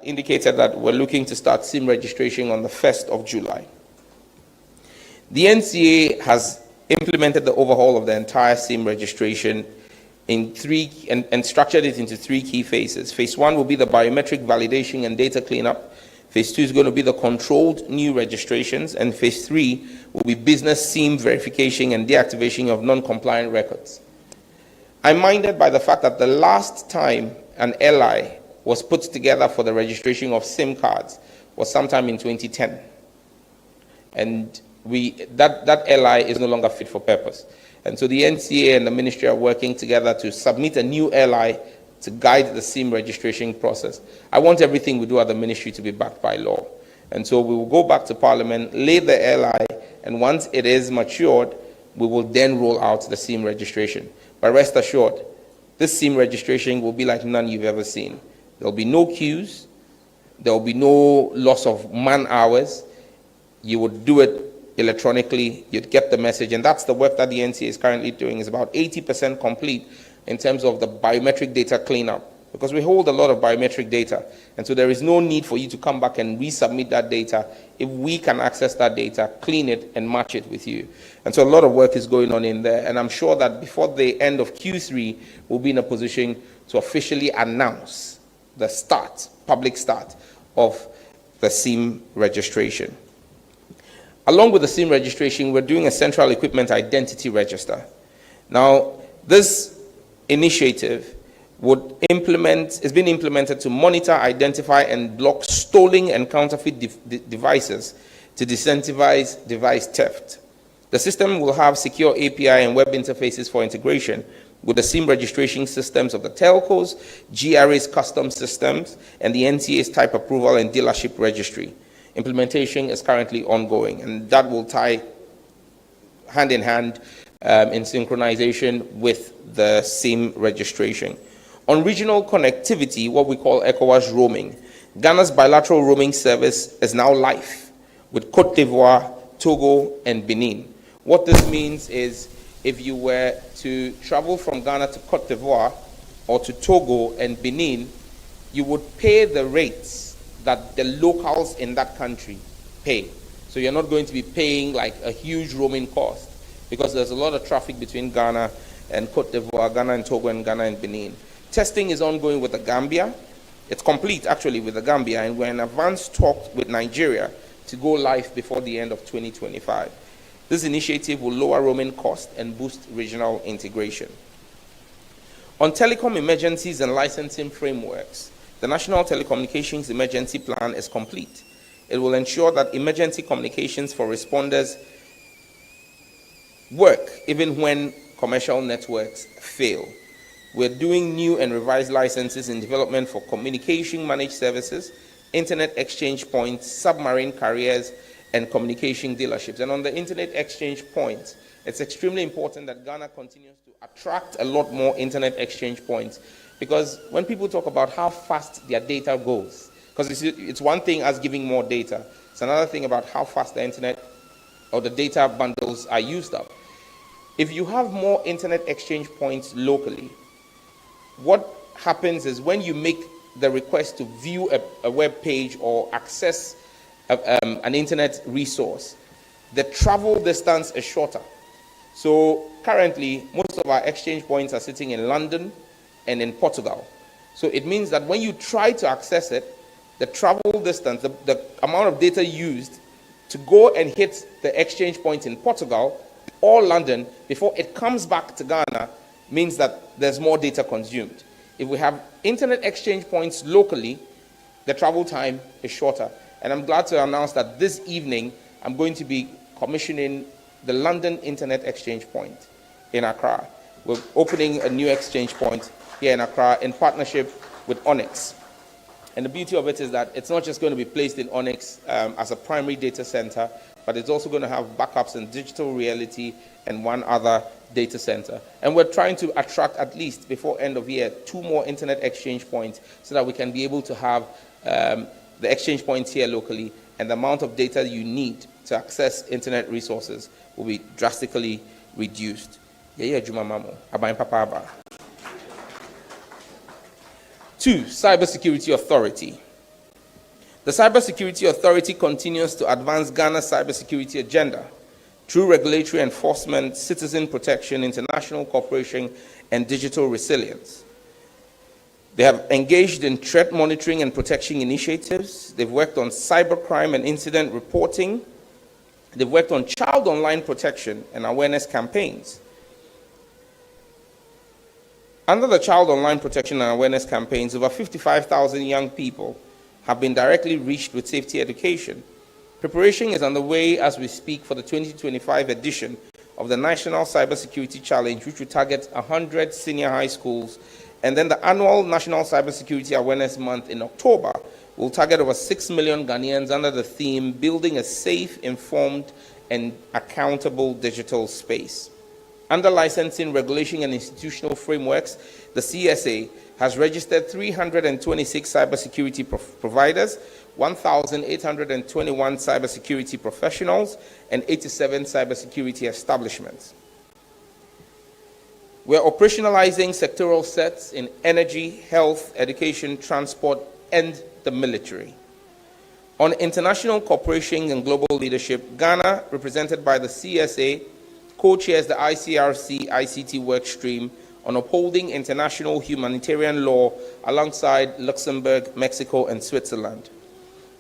indicated that we're looking to start SIM registration on the 1st of July. The NCA has implemented the overhaul of the entire SIM registration in and structured it into 3 key phases. Phase 1 will be the biometric validation and data cleanup. Phase 2 is going to be the controlled new registrations, and Phase 3 will be business SIM verification and deactivation of non-compliant records. I'm minded by the fact that the last time an LI was put together for the registration of SIM cards was sometime in 2010. And that LI is no longer fit for purpose. And so the NCA and the ministry are working together to submit a new LI to guide the SIM registration process. I want everything we do at the ministry to be backed by law. And so we will go back to Parliament, lay the LI, and once it is matured, we will then roll out the SIM registration. But rest assured, this SIM registration will be like none you've ever seen. There will be no queues. There will be no loss of man hours. You would do it electronically. You'd get the message. And that's the work that the NCA is currently doing. It's about 80% complete in terms of the biometric data cleanup, because we hold a lot of biometric data. And so there is no need for you to come back and resubmit that data. If we can access that data, clean it, and match it with you. And so a lot of work is going on in there. And I'm sure that before the end of Q3, we'll be in a position to officially announce the public start of the SIM registration. Along with the SIM registration, we're doing a central equipment identity register. Now, this initiative has been implemented to monitor, identify, and block stolen and counterfeit devices to disincentivize device theft. The system will have secure API and web interfaces for integration with the SIM registration systems of the telcos, GRA's custom systems, and the NCA's type approval and dealership registry. Implementation is currently ongoing, and that will tie hand in hand in synchronization with the SIM registration. On regional connectivity, what we call ECOWAS roaming, Ghana's bilateral roaming service is now live with Côte d'Ivoire, Togo, and Benin. What this means is if you were to travel from Ghana to Côte d'Ivoire or to Togo and Benin, you would pay the rates that the locals in that country pay. So you're not going to be paying like a huge roaming cost, because there's a lot of traffic between Ghana and Côte d'Ivoire, Ghana and Togo, and Ghana and Benin. Testing is ongoing with the Gambia. It's complete actually with the Gambia, and we're in advanced talks with Nigeria to go live before the end of 2025. This initiative will lower roaming costs and boost regional integration. On telecom emergencies and licensing frameworks, the National Telecommunications Emergency Plan is complete. It will ensure that emergency communications for responders work even when commercial networks fail. We're doing new and revised licenses in development for communication managed services, internet exchange points, submarine carriers, and communication dealerships. And on the internet exchange points, it's extremely important that Ghana continues to attract a lot more internet exchange points, because when people talk about how fast their data goes, because it's one thing as giving more data, it's another thing about how fast the internet or the data bundles are used up. If you have more internet exchange points locally, what happens is when you make the request to view a web page or access an internet resource, the travel distance is shorter. So currently, most of our exchange points are sitting in London and in Portugal. So it means that when you try to access it, the travel distance, the amount of data used to go and hit the exchange point in Portugal or London before it comes back to Ghana means that there's more data consumed. If we have internet exchange points locally, the travel time is shorter. And I'm glad to announce that this evening, I'm going to be commissioning the London Internet Exchange Point in Accra. We're opening a new exchange point here in Accra in partnership with Onyx. And the beauty of it is that it's not just going to be placed in Onyx as a primary data center, but it's also going to have backups in digital reality and one other data center. And we're trying to attract, at least before end of year, 2 more internet exchange points so that we can be able to have the exchange points here locally, and the amount of data you need to access internet resources will be drastically reduced. 2, Cybersecurity Authority. The Cybersecurity Authority continues to advance Ghana's cybersecurity agenda through regulatory enforcement, citizen protection, international cooperation, and digital resilience. They have engaged in threat monitoring and protection initiatives. They've worked on cybercrime and incident reporting. They've worked on child online protection and awareness campaigns. Under the child online protection and awareness campaigns, over 55,000 young people have been directly reached with safety education. Preparation is underway as we speak for the 2025 edition of the National Cybersecurity Challenge, which will target 100 senior high schools. And then the annual National Cybersecurity Awareness Month in October will target over 6 million Ghanaians under the theme, Building a Safe, Informed, and Accountable Digital Space. Under licensing, regulation, and institutional frameworks, the CSA has registered 326 cybersecurity providers, 1,821 cybersecurity professionals, and 87 cybersecurity establishments. We're operationalizing sectoral sets in energy, health, education, transport, and the military. On international cooperation and global leadership, Ghana, represented by the CSA, co-chairs the ICRC ICT workstream on upholding international humanitarian law alongside Luxembourg, Mexico, and Switzerland.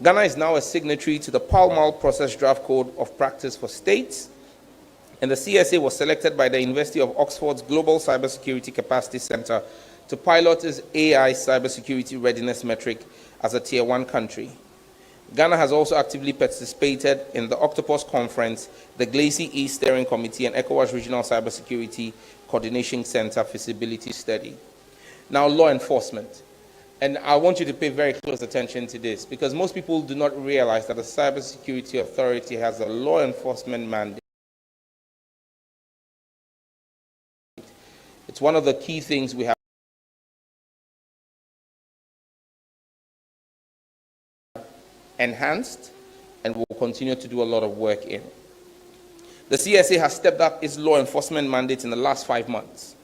Ghana is now a signatory to the Pall Mall Process Draft Code of Practice for States, and the CSA was selected by the University of Oxford's Global Cybersecurity Capacity Center to pilot its AI cybersecurity readiness metric as a Tier 1 country. Ghana has also actively participated in the Octopus Conference, the Glacis East Steering Committee, and ECOWAS Regional Cybersecurity Coordination Center feasibility study. Now, law enforcement. And I want you to pay very close attention to this, because most people do not realize that the Cybersecurity Authority has a law enforcement mandate. It's one of the key things we have enhanced and will continue to do a lot of work in. The CSA has stepped up its law enforcement mandate in the last 5 months.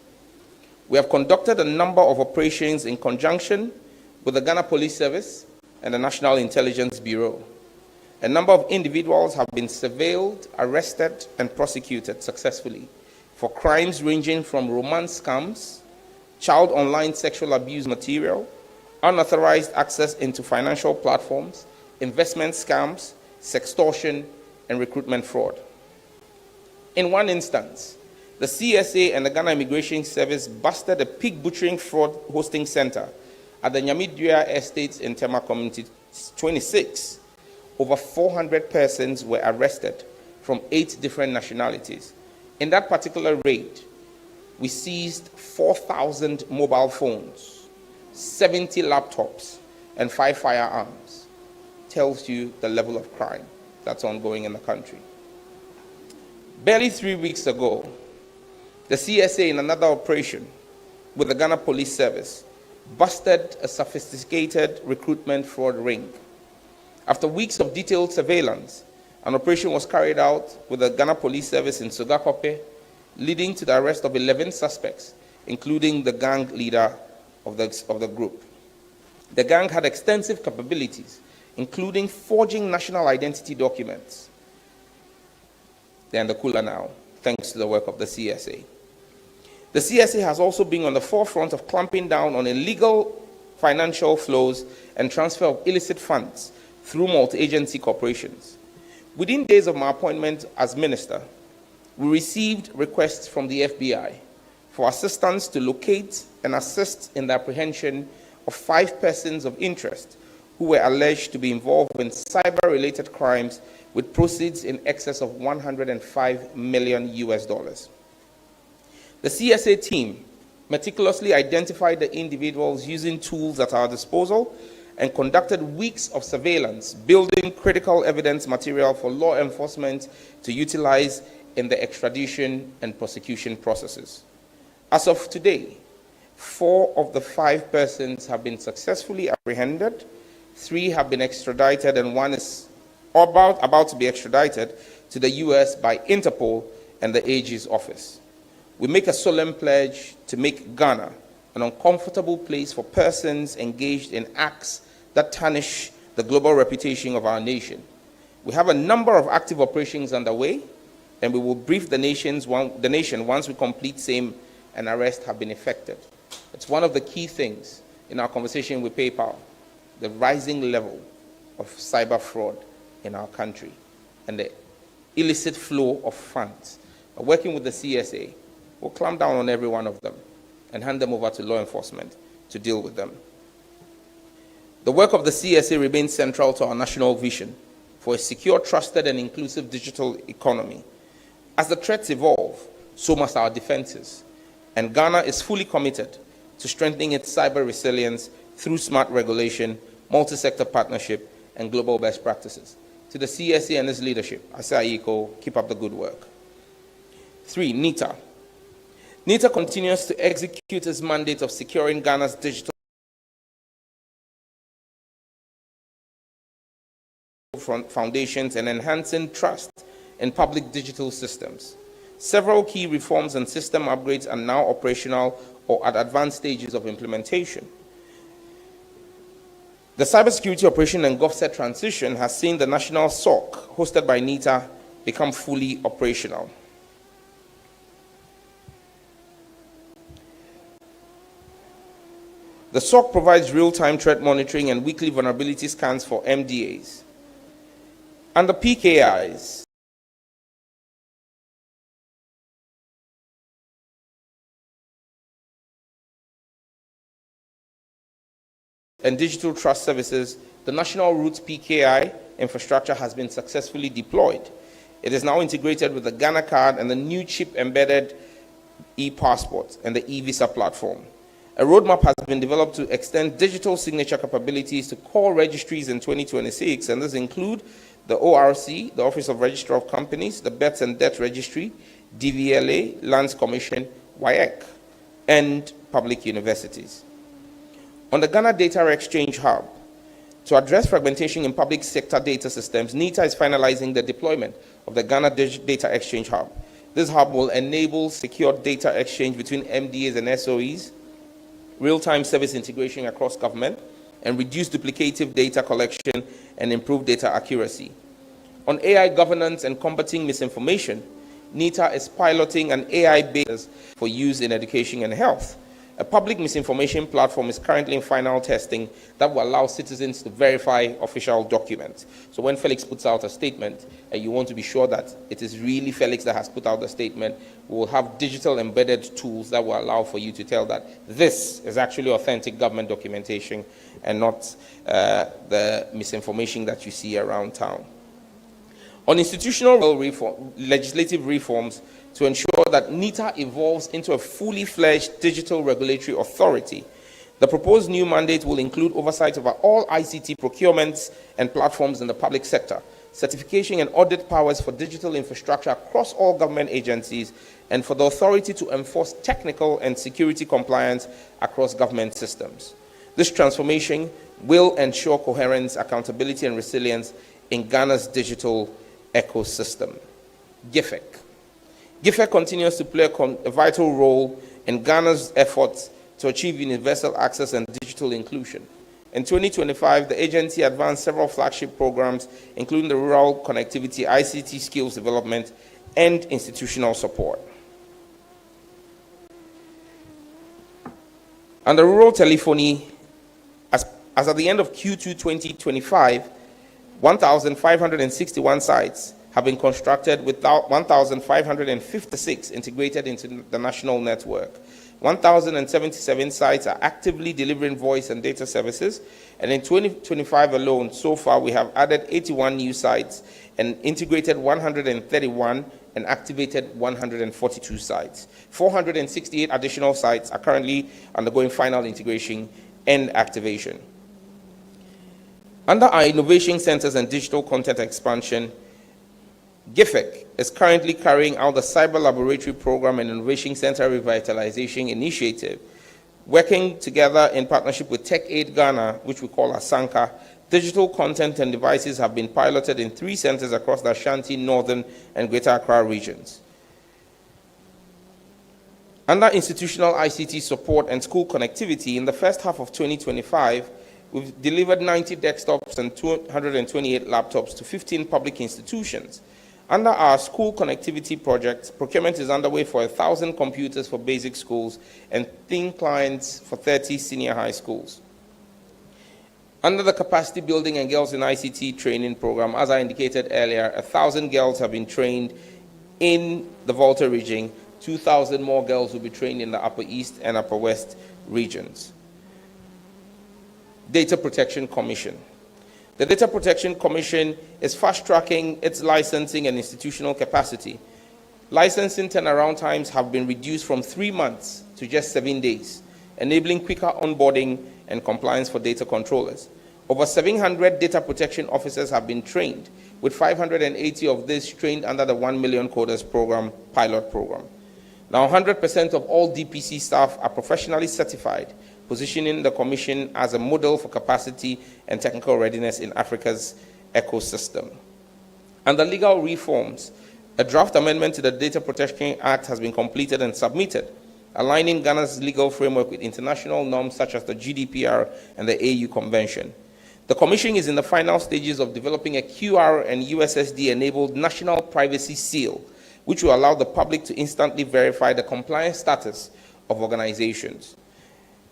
We have conducted a number of operations in conjunction with the Ghana Police Service and the National Intelligence Bureau. A number of individuals have been surveilled, arrested, and prosecuted successfully for crimes ranging from romance scams, child online sexual abuse material, unauthorized access into financial platforms, investment scams, sextortion, and recruitment fraud. In one instance, the CSA and the Ghana Immigration Service busted a pig butchering fraud hosting center at the Nyamidua Estates in Tema Community 26. Over 400 persons were arrested from 8 different nationalities. In that particular raid, we seized 4,000 mobile phones, 70 laptops, and 5 firearms. Tells you the level of crime that's ongoing in the country. Barely 3 weeks ago, the CSA, in another operation with the Ghana Police Service, busted a sophisticated recruitment fraud ring. After weeks of detailed surveillance, an operation was carried out with the Ghana Police Service in Sogakope, leading to the arrest of 11 suspects, including the gang leader of the group. The gang had extensive capabilities, including forging national identity documents. They're in the cooler now, thanks to the work of the CSA. The CSA has also been on the forefront of clamping down on illegal financial flows and transfer of illicit funds through multi-agency corporations. Within days of my appointment as minister, we received requests from the FBI for assistance to locate and assist in the apprehension of 5 persons of interest who were alleged to be involved in cyber-related crimes with proceeds in excess of $105 million. The CSA team meticulously identified the individuals using tools at our disposal and conducted weeks of surveillance, building critical evidence material for law enforcement to utilize in the extradition and prosecution processes. As of today, 4 of the 5 persons have been successfully apprehended, 3 have been extradited, and 1 is about to be extradited to the US by Interpol and the AG's office. We make a solemn pledge to make Ghana an uncomfortable place for persons engaged in acts that tarnish the global reputation of our nation. We have a number of active operations underway, and we will brief the nation once we complete same and arrests have been effected. It's one of the key things in our conversation with PayPal, the rising level of cyber fraud in our country and the illicit flow of funds. Working with the CSA, we'll clamp down on every one of them and hand them over to law enforcement to deal with them. The work of the CSA remains central to our national vision for a secure, trusted, and inclusive digital economy. As the threats evolve, so must our defenses, and Ghana is fully committed to strengthening its cyber resilience through smart regulation, multi-sector partnership, and global best practices. To the CSA and its leadership, I say, Ayiko, keep up the good work. 3, NITA. NITA continues to execute its mandate of securing Ghana's digital foundations and enhancing trust in public digital systems. Several key reforms and system upgrades are now operational or at advanced stages of implementation. The cybersecurity operation and GovSec transition has seen the national SOC, hosted by NITA, become fully operational. The SOC provides real-time threat monitoring and weekly vulnerability scans for MDAs. Under PKIs, and digital trust services, the national roots PKI infrastructure has been successfully deployed. It is now integrated with the Ghana card and the new chip-embedded e-passport and the e-visa platform. A roadmap has been developed to extend digital signature capabilities to core registries in 2026, and this include the ORC, the Office of Registrar of Companies, the Bets and Debt Registry, DVLA, Lands Commission, WIEC, and public universities. On the Ghana Data Exchange Hub, to address fragmentation in public sector data systems, NITA is finalizing the deployment of the Ghana Data Exchange Hub. This hub will enable secure data exchange between MDAs and SOEs, real-time service integration across government, and reduce duplicative data collection and improve data accuracy. On AI governance and combating misinformation, NITA is piloting an AI-based for use in education and health. A public misinformation platform is currently in final testing that will allow citizens to verify official documents. So when Felix puts out a statement, and you want to be sure that it is really Felix that has put out the statement, we will have digital embedded tools that will allow for you to tell that this is actually authentic government documentation and not the misinformation that you see around town. On institutional legislative reforms, to ensure that NITA evolves into a fully fledged digital regulatory authority. The proposed new mandate will include oversight over all ICT procurements and platforms in the public sector, certification and audit powers for digital infrastructure across all government agencies, and for the authority to enforce technical and security compliance across government systems. This transformation will ensure coherence, accountability, and resilience in Ghana's digital ecosystem. GIFEC. GIFEC continues to play a vital role in Ghana's efforts to achieve universal access and digital inclusion. In 2025, the agency advanced several flagship programs, including the rural connectivity, ICT skills development, and institutional support. Under rural telephony, as at the end of Q2 2025, 1,561 sites have been constructed with 1,556 integrated into the national network. 1,077 sites are actively delivering voice and data services, and in 2025 alone, so far, we have added 81 new sites and integrated 131 and activated 142 sites. 468 additional sites are currently undergoing final integration and activation. Under our innovation centers and digital content expansion, GIFEC is currently carrying out the Cyber Laboratory Program and Innovation Center Revitalization Initiative. Working together in partnership with Tech Aid Ghana, which we call ASANKA, digital content and devices have been piloted in 3 centers across the Ashanti, Northern, and Greater Accra regions. Under institutional ICT support and school connectivity, in the first half of 2025, we've delivered 90 desktops and 228 laptops to 15 public institutions. Under our school connectivity project, procurement is underway for 1,000 computers for basic schools and thin clients for 30 senior high schools. Under the capacity building and girls in ICT training program, as I indicated earlier, 1,000 girls have been trained in the Volta region. 2,000 more girls will be trained in the Upper East and Upper West regions. Data Protection Commission. The Data Protection Commission is fast-tracking its licensing and institutional capacity. Licensing turnaround times have been reduced from 3 months to just 7 days, enabling quicker onboarding and compliance for data controllers. Over 700 data protection officers have been trained, with 580 of these trained under the 1 Million Coders Program pilot program. Now, 100% of all DPC staff are professionally certified, positioning the Commission as a model for capacity and technical readiness in Africa's ecosystem. Under legal reforms, a draft amendment to the Data Protection Act has been completed and submitted, aligning Ghana's legal framework with international norms such as the GDPR and the AU Convention. The Commission is in the final stages of developing a QR and USSD-enabled national privacy seal, which will allow the public to instantly verify the compliance status of organizations.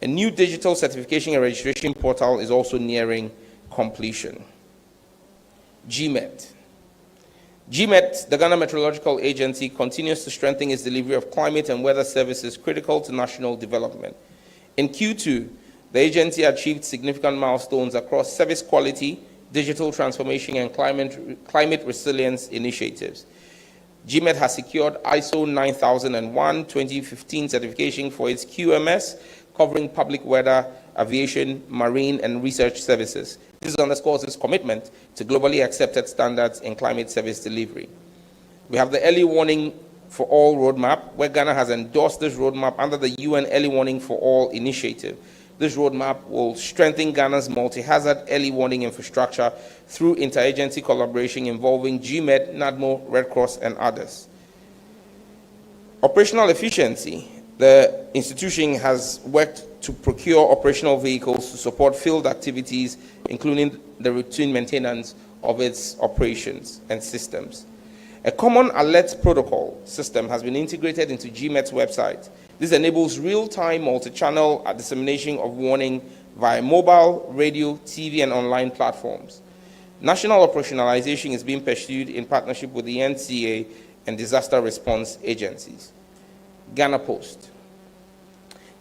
A new digital certification and registration portal is also nearing completion. GMET. GMET, the Ghana Metrological Agency, continues to strengthen its delivery of climate and weather services critical to national development. In Q2, the agency achieved significant milestones across service quality, digital transformation, and climate resilience initiatives. GMET has secured ISO 9001:2015 certification for its QMS, covering public weather, aviation, marine, and research services. This underscores its commitment to globally accepted standards in climate service delivery. We have the Early Warning for All roadmap, where Ghana has endorsed this roadmap under the UN Early Warning for All initiative. This roadmap will strengthen Ghana's multi-hazard early warning infrastructure through interagency collaboration involving GMET, NADMO, Red Cross, and others. Operational efficiency. The institution has worked to procure operational vehicles to support field activities, including the routine maintenance of its operations and systems. A common alert protocol system has been integrated into GMET's website. This enables real-time multi-channel dissemination of warning via mobile, radio, TV, and online platforms. National operationalization is being pursued in partnership with the NCA and disaster response agencies. Ghana Post.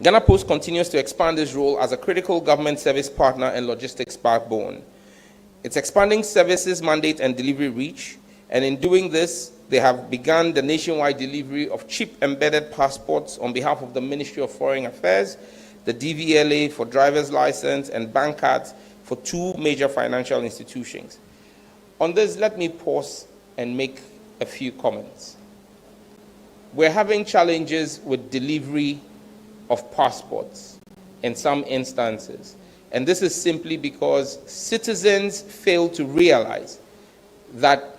Ghana Post continues to expand its role as a critical government service partner and logistics backbone. It's expanding services, mandate, and delivery reach, and in doing this, they have begun the nationwide delivery of chip embedded passports on behalf of the Ministry of Foreign Affairs, the DVLA for driver's license, and bank cards for 2 major financial institutions. On this, let me pause and make a few comments. We're having challenges with delivery of passports in some instances, and this is simply because citizens fail to realize that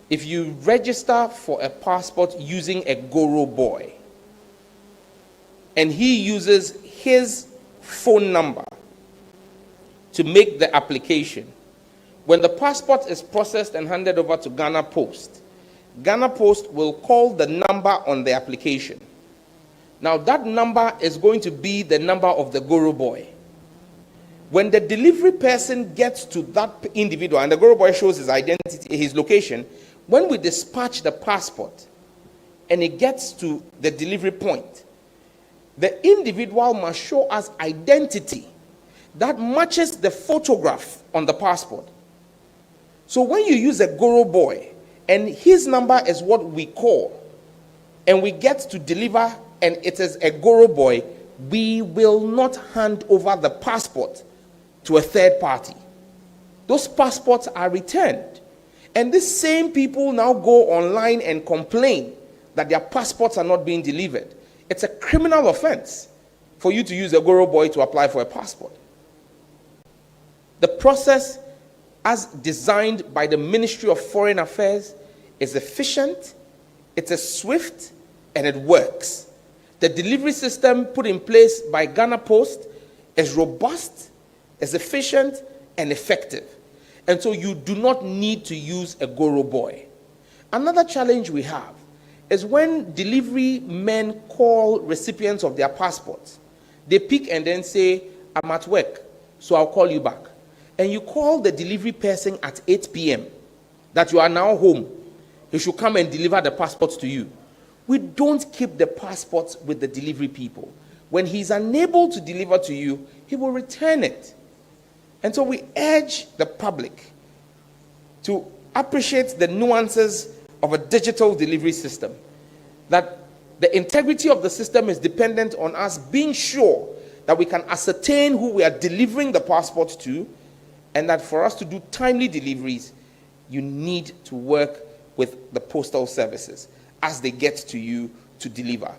if you register for a passport using a Goro boy, and he uses his phone number to make the application, when the passport is processed and handed over to Ghana Post will call the number on the application. Now that number is going to be the number of the Goro boy. When the delivery person gets to that individual and the Goro boy shows his identity, his location, when we dispatch the passport and it gets to the delivery point, the individual must show us identity that matches the photograph on the passport. So when you use a Goro boy and his number is what we call, and we get to deliver and it is a Goro boy, we will not hand over the passport to a third party. Those passports are returned. And these same people now go online and complain that their passports are not being delivered. It's a criminal offense for you to use a Goro boy to apply for a passport. The process, as designed by the Ministry of Foreign Affairs, is efficient, it's a swift, and it works. The delivery system put in place by Ghana Post is robust, is efficient and effective. And so you do not need to use a Goro boy. Another challenge we have is when delivery men call recipients of their passports. They pick and then say, I'm at work, so I'll call you back. And you call the delivery person at 8 p.m. that you are now home. He should come and deliver the passports to you. We don't keep the passports with the delivery people. When he's unable to deliver to you, he will return it. And so we urge the public to appreciate the nuances of a digital delivery system, that the integrity of the system is dependent on us being sure that we can ascertain who we are delivering the passport to, and that for us to do timely deliveries, you need to work with the postal services as they get to you to deliver.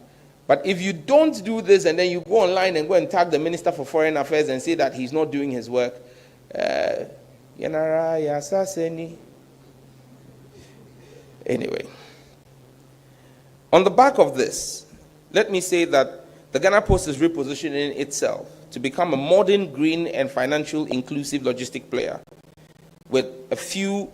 But if you don't do this and then you go online and go and tag the Minister for Foreign Affairs and say that he's not doing his work, anyway. On the back of this, let me say that the Ghana Post is repositioning itself to become a modern, green, and financial inclusive logistic player with a few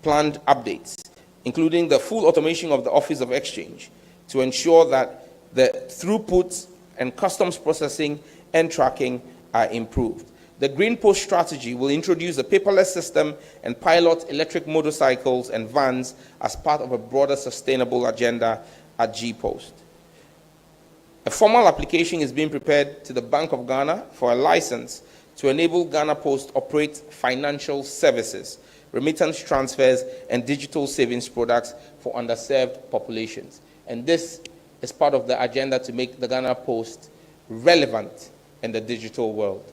planned updates, including the full automation of the Office of Exchange to ensure that the throughput and customs processing and tracking are improved. The Green Post strategy will introduce a paperless system and pilot electric motorcycles and vans as part of a broader sustainable agenda at G-Post. A formal application is being prepared to the Bank of Ghana for a license to enable Ghana Post operate financial services, remittance transfers, and digital savings products for underserved populations. And this is part of the agenda to make the Ghana Post relevant in the digital world.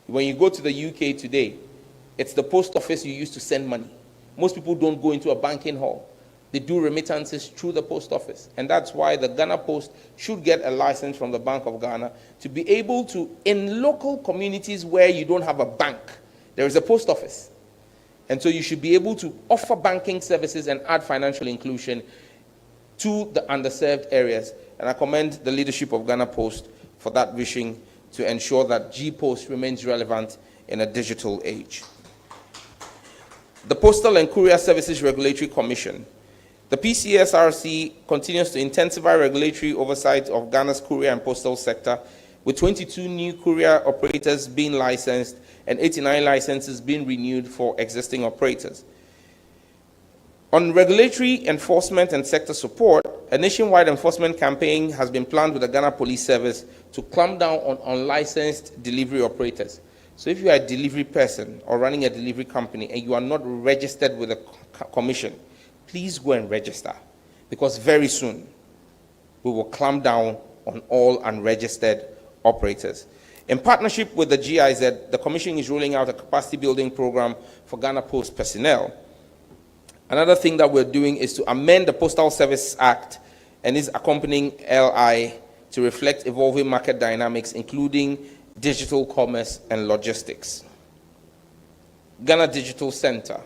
When you go to the UK today, it's the post office you use to send money. Most people don't go into a banking hall. They do remittances through the post office. And that's why the Ghana Post should get a license from the Bank of Ghana to be able to, in local communities where you don't have a bank, there is a post office. And so you should be able to offer banking services and add financial inclusion to the underserved areas. And I commend the leadership of Ghana Post for that wishing to ensure that G-Post remains relevant in a digital age. The Postal and Courier Services Regulatory Commission. The PCSRC continues to intensify regulatory oversight of Ghana's courier and postal sector, with 22 new courier operators being licensed and 89 licenses being renewed for existing operators. On regulatory enforcement and sector support, a nationwide enforcement campaign has been planned with the Ghana Police Service to clamp down on unlicensed delivery operators. So if you are a delivery person or running a delivery company and you are not registered with the commission, please go and register, because very soon we will clamp down on all unregistered operators. In partnership with the GIZ, the Commission is rolling out a capacity building program for Ghana Post personnel. Another thing that we're doing is to amend the Postal Service Act and its accompanying LI to reflect evolving market dynamics, including digital commerce and logistics. Ghana Digital Center.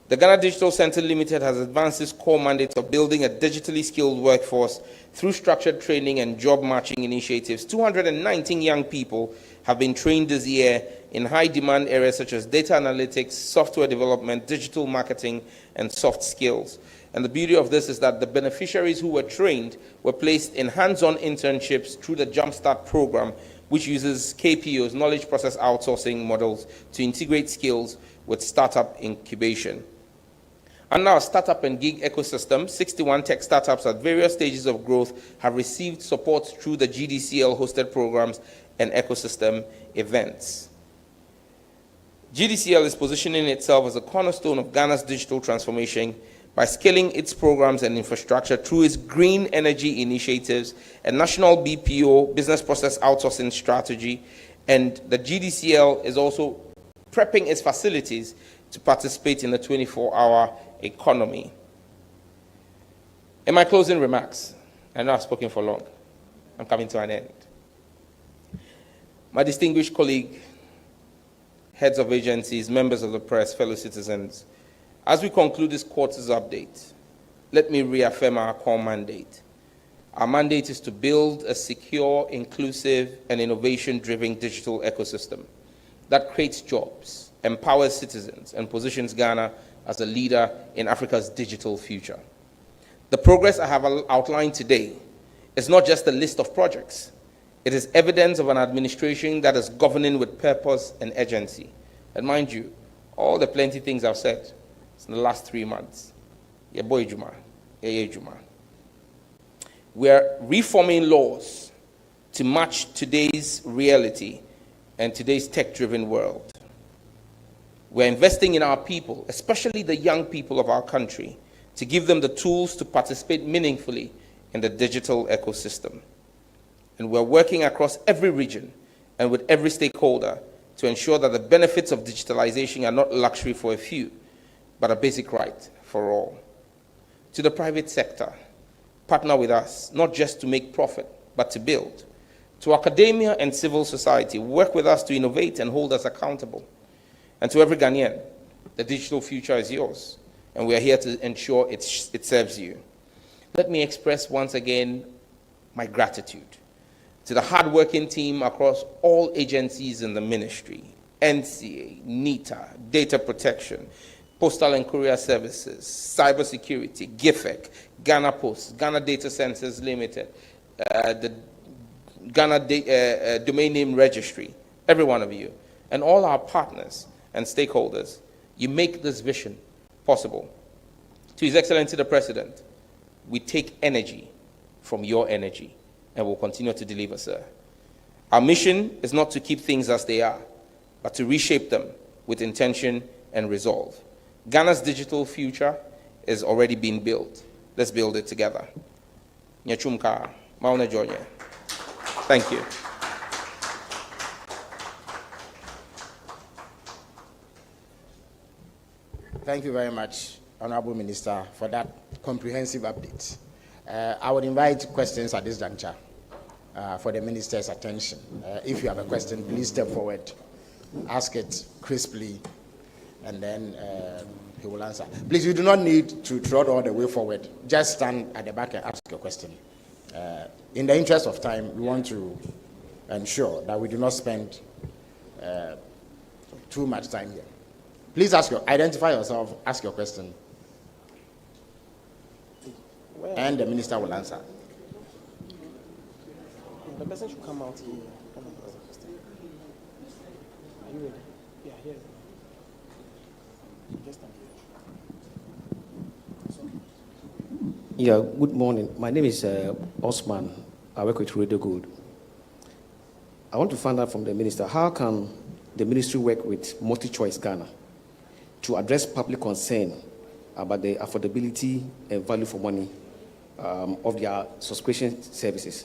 The Ghana Digital Center Limited has advanced its core mandate of building a digitally skilled workforce through structured training and job matching initiatives. 219 young people have been trained this year in high-demand areas such as data analytics, software development, digital marketing, and soft skills. And the beauty of this is that the beneficiaries who were trained were placed in hands-on internships through the Jumpstart program, which uses KPOs, knowledge process outsourcing models, to integrate skills with startup incubation. Under our startup and gig ecosystem, 61 tech startups at various stages of growth have received support through the GDCL-hosted programs and ecosystem events. GDCL is positioning itself as a cornerstone of Ghana's digital transformation by scaling its programs and infrastructure through its green energy initiatives, a national BPO, business process outsourcing strategy, and the GDCL is also prepping its facilities to participate in the 24-hour economy. In my closing remarks, I know I've spoken for long. I'm coming to an end. My distinguished colleague, heads of agencies, members of the press, fellow citizens, as we conclude this quarter's update, let me reaffirm our core mandate. Our mandate is to build a secure, inclusive, and innovation-driven digital ecosystem. that creates jobs, empowers citizens, and positions Ghana as a leader in Africa's digital future. The progress I have outlined today is not just a list of projects. It is evidence of an administration that is governing with purpose and urgency. And mind you, all the plenty things I've said in the last 3 months. We are reforming laws to match today's reality and today's tech-driven world. We're investing in our people, especially the young people of our country, to give them the tools to participate meaningfully in the digital ecosystem. And we're working across every region and with every stakeholder to ensure that the benefits of digitalization are not luxury for a few, but a basic right for all. To the private sector, partner with us, not just to make profit, but to build. To academia and civil society, work with us to innovate and hold us accountable. And to every Ghanaian, the digital future is yours, and we are here to ensure it serves you. Let me express once again my gratitude to the hardworking team across all agencies in the ministry, NCA, NITA, Data Protection, Postal and Courier Services, Cybersecurity, GIFEC, Ghana Post, Ghana Data Centers Limited, the Ghana Domain Name Registry, every one of you, and all our partners and stakeholders. You make this vision possible. To His Excellency the President, we take energy from your energy and will continue to deliver, sir. Our mission is not to keep things as they are, but to reshape them with intention and resolve. Ghana's digital future is already being built. Let's build it together. Nyachumka, Mauna Jonye. Thank you. Thank you very much, Honorable Minister, for that comprehensive update. I would invite questions at this juncture for the Minister's attention. If you have a question, please step forward, ask it crisply, and then he will answer. Please, you do not need to trot all the way forward. Just stand at the back and ask your question. In the interest of time, we want to ensure that we do not spend too much time here. Please identify yourself, ask your question, and the minister will answer. The person should come out here. Come and ask the question. Are you ready? Yeah, here. Just stand here. Yeah, good morning. My name is Osman. I work with Radio Good. I want to find out from the minister, how can the ministry work with Multi-Choice Ghana to address public concern about the affordability and value for money of their subscription services?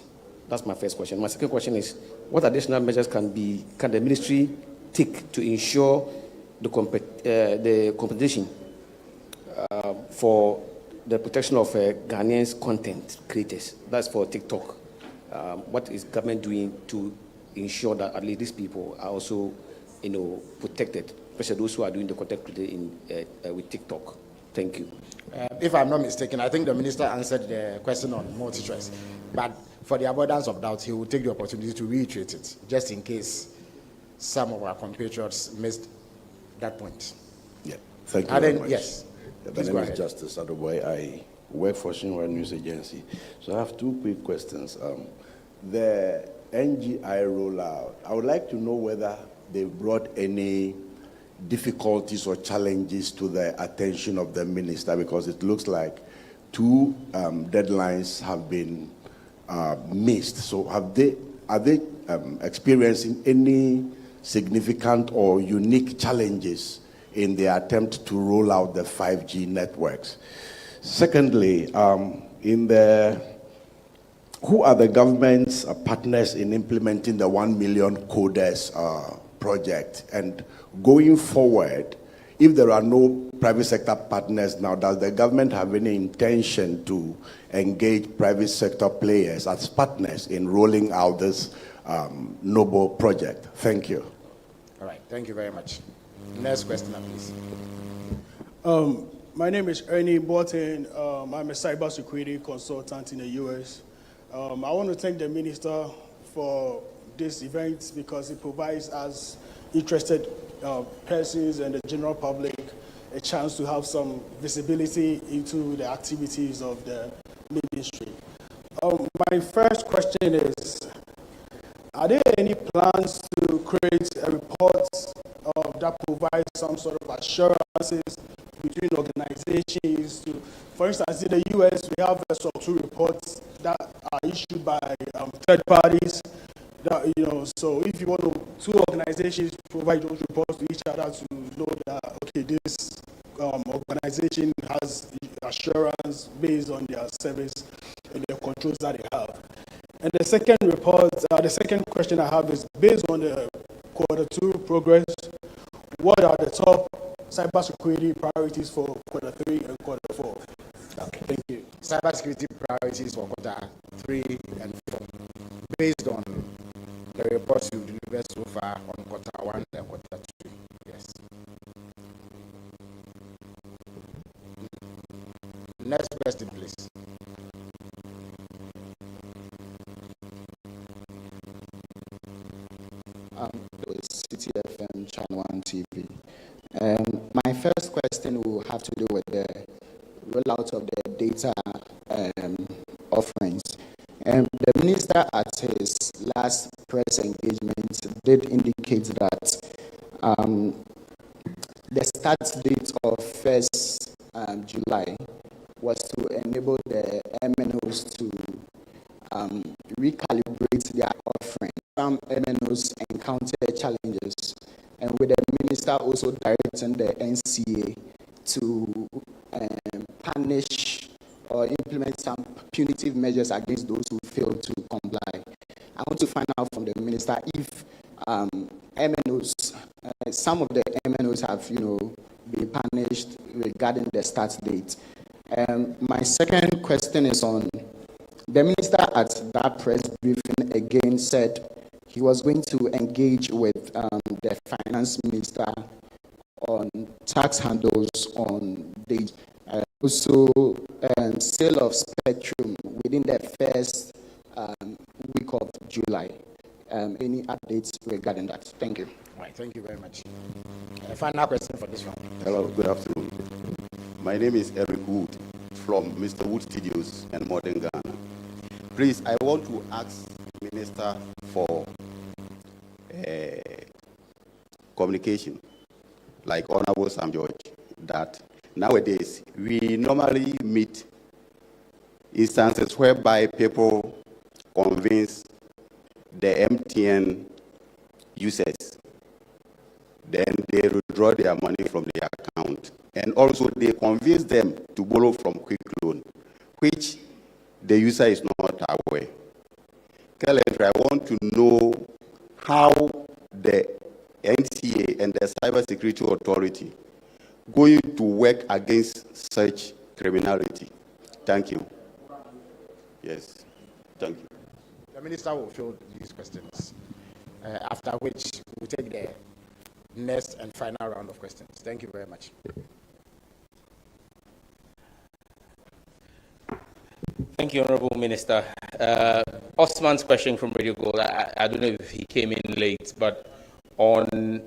That's my first question. My second question is, what additional measures can the ministry take to ensure the competition for the protection of Ghanaians content creators? That's for TikTok. What is government doing to ensure that at least these people are also, protected, especially those who are doing the content creating with TikTok? Thank you. If I'm not mistaken, I think the minister answered the question on multi-choice, but for the avoidance of doubt, he will take the opportunity to reiterate it, just in case some of our compatriots missed that point. Yeah, thank you very much. Yes. My name is Justice Adoboy. I work for Shinwa News Agency. So I have two quick questions. The NGI rollout, I would like to know whether they brought any difficulties or challenges to the attention of the minister, because it looks like two deadlines have been missed. So are they experiencing any significant or unique challenges in the attempt to roll out the 5G networks? Secondly, who are the government's partners in implementing the 1 million coders project? And going forward, if there are no private sector partners now, does the government have any intention to engage private sector players as partners in rolling out this noble project? Thank you. All right, thank you very much. Next question, please. My name is Ernie Borton. I'm a cybersecurity consultant in the U.S. I want to thank the minister for this event because it provides us interested persons and the general public a chance to have some visibility into the activities of the ministry. My first question is, are there any plans to create a report that provides some sort of assurances between organizations? For instance, in the US, we have SOC2 reports that are issued by third parties. That, so if you want two organizations provide those reports to each other to know that, okay, this organization has assurance based on their service and their controls that they have. And the second question I have is based on the Q2 progress, what are the top cybersecurity priorities for Q3 and Q4? Okay, thank you. Cybersecurity priorities for Q3 and 4, based on the reports you delivered so far on Q1 and Q2. Yes. Next question, please. CTFM Channel 1 TV. My first question will have to do with the rollout of the data offerings. The minister at his last press engagement did indicate that the start date of 1st July was to enable the MNOs to recalibrate their offering. Some MNOs encountered challenges, and with the minister also directing the NCA to punish or implement some punitive measures against those who fail to comply. I want to find out from the minister if MNOs, some of the MNOs have, been punished regarding the start date. My second question is on the minister at that press briefing again said he was going to engage with the finance minister on tax handles on date. Also, sale of spectrum within the first week of July. Any updates regarding that? Thank you. All right, thank you very much. Final question for this one. Hello, good afternoon. My name is Eric Wood from Mr. Wood Studios and Modern Ghana. Please, I want to ask the Minister for communication, like Honorable Sam George, that nowadays we normally meet instances whereby people convince the MTN users, then they withdraw their money from their account. And also they convince them to borrow from Quick Loan, which the user is not aware. Currently, I want to know how the NCA and the Cybersecurity Authority going to work against such criminality. Thank you. Yes, thank you. The minister will field these questions, after which we'll take the next and final round of questions. Thank you very much. Thank you, Honorable Minister. Osman's question from Radio Gold, I don't know if he came in late, but on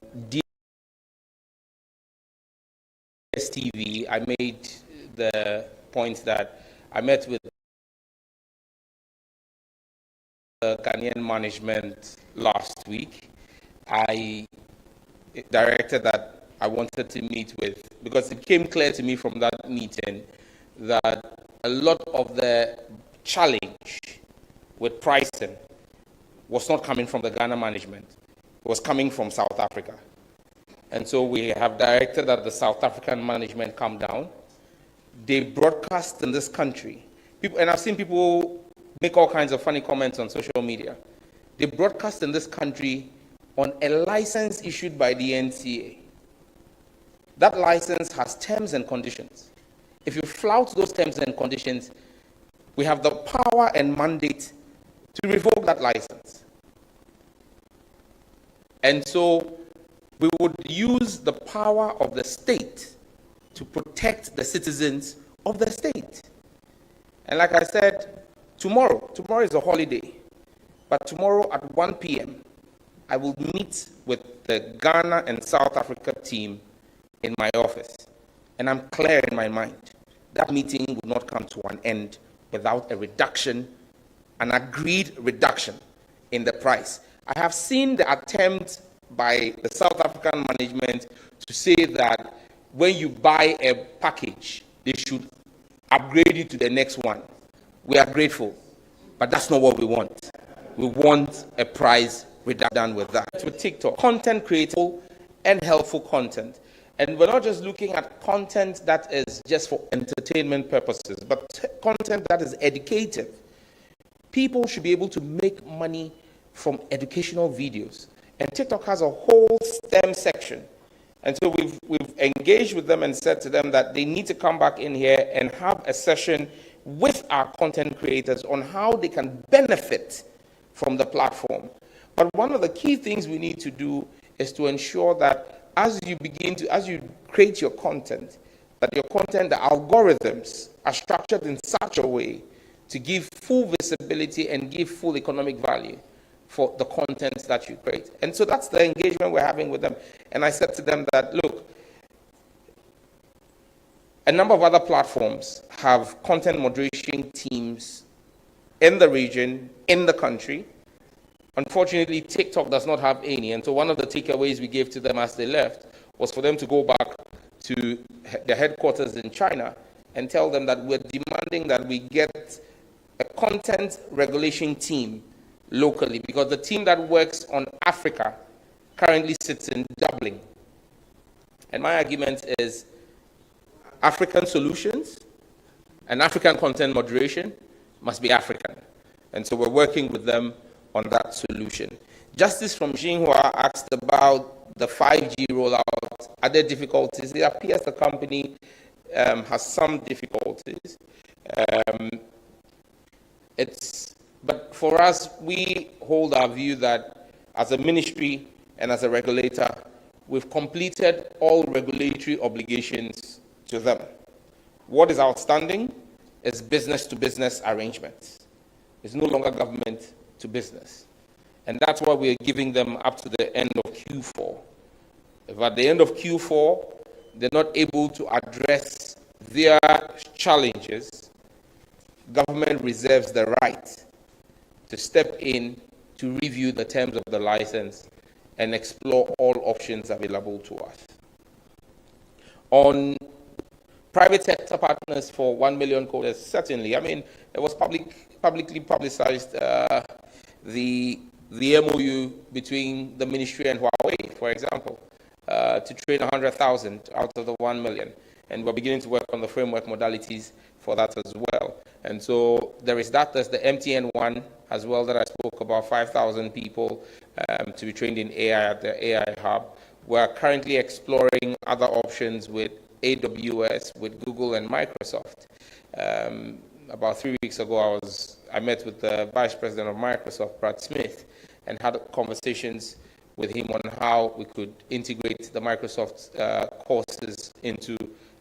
DSTV, I made the point that I met with the Ghanaian management last week. I directed that I wanted to meet with, because it became clear to me from that meeting that a lot of the challenge with pricing was not coming from the Ghana management. It was coming from South Africa. And so we have directed that the South African management come down. They broadcast in this country. People, and I've seen people make all kinds of funny comments on social media. They broadcast in this country on a license issued by the NCA. That license has terms and conditions. If you flout those terms and conditions, we have the power and mandate to revoke that license. And so we would use the power of the state to protect the citizens of the state. And like I said, tomorrow is a holiday. But tomorrow at 1 p.m., I will meet with the Ghana and South Africa team in my office. And I'm clear in my mind. That meeting will not come to an end without a reduction, an agreed reduction in the price. I have seen the attempt by the South African management to say that when you buy a package, they should upgrade you to the next one. We are grateful, but that's not what we want. We want a price reduction with that. With TikTok, content creatable and helpful content. And we're not just looking at content that is just for entertainment purposes, but content that is educative. People should be able to make money from educational videos. And TikTok has a whole STEM section. And so we've engaged with them and said to them that they need to come back in here and have a session with our content creators on how they can benefit from the platform. But one of the key things we need to do is to ensure that as you create your content, that your content, the algorithms are structured in such a way to give full visibility and give full economic value for the content that you create. And so that's the engagement we're having with them. And I said to them that, look, a number of other platforms have content moderation teams in the region, in the country. Unfortunately, TikTok does not have any. And so one of the takeaways we gave to them as they left was for them to go back to the headquarters in China and tell them that we're demanding that we get a content regulation team locally, because the team that works on Africa currently sits in Dublin. And my argument is African solutions and African content moderation must be African. And so we're working with them on that solution. Justice from Xinhua asked about the 5G rollout. Are there difficulties? It appears the company has some difficulties. But for us, we hold our view that as a ministry and as a regulator, we've completed all regulatory obligations to them. What is outstanding is business-to-business arrangements. It's no longer government to business. And that's why we're giving them up to the end of Q4. If at the end of Q4, they're not able to address their challenges, government reserves the right to step in to review the terms of the license and explore all options available to us. On private sector partners for 1 million coders, certainly. I mean, it was publicly publicized, the MOU between the ministry and Huawei, for example, to train 100,000 out of the 1 million. And we're beginning to work on the framework modalities for that as well. And so there is that. There's the MTN one as well that I spoke about, 5,000 people to be trained in AI at the AI Hub. We're currently exploring other options with AWS, with Google and Microsoft. About 3 weeks ago, I met with the Vice President of Microsoft, Brad Smith, and had conversations with him on how we could integrate the Microsoft courses into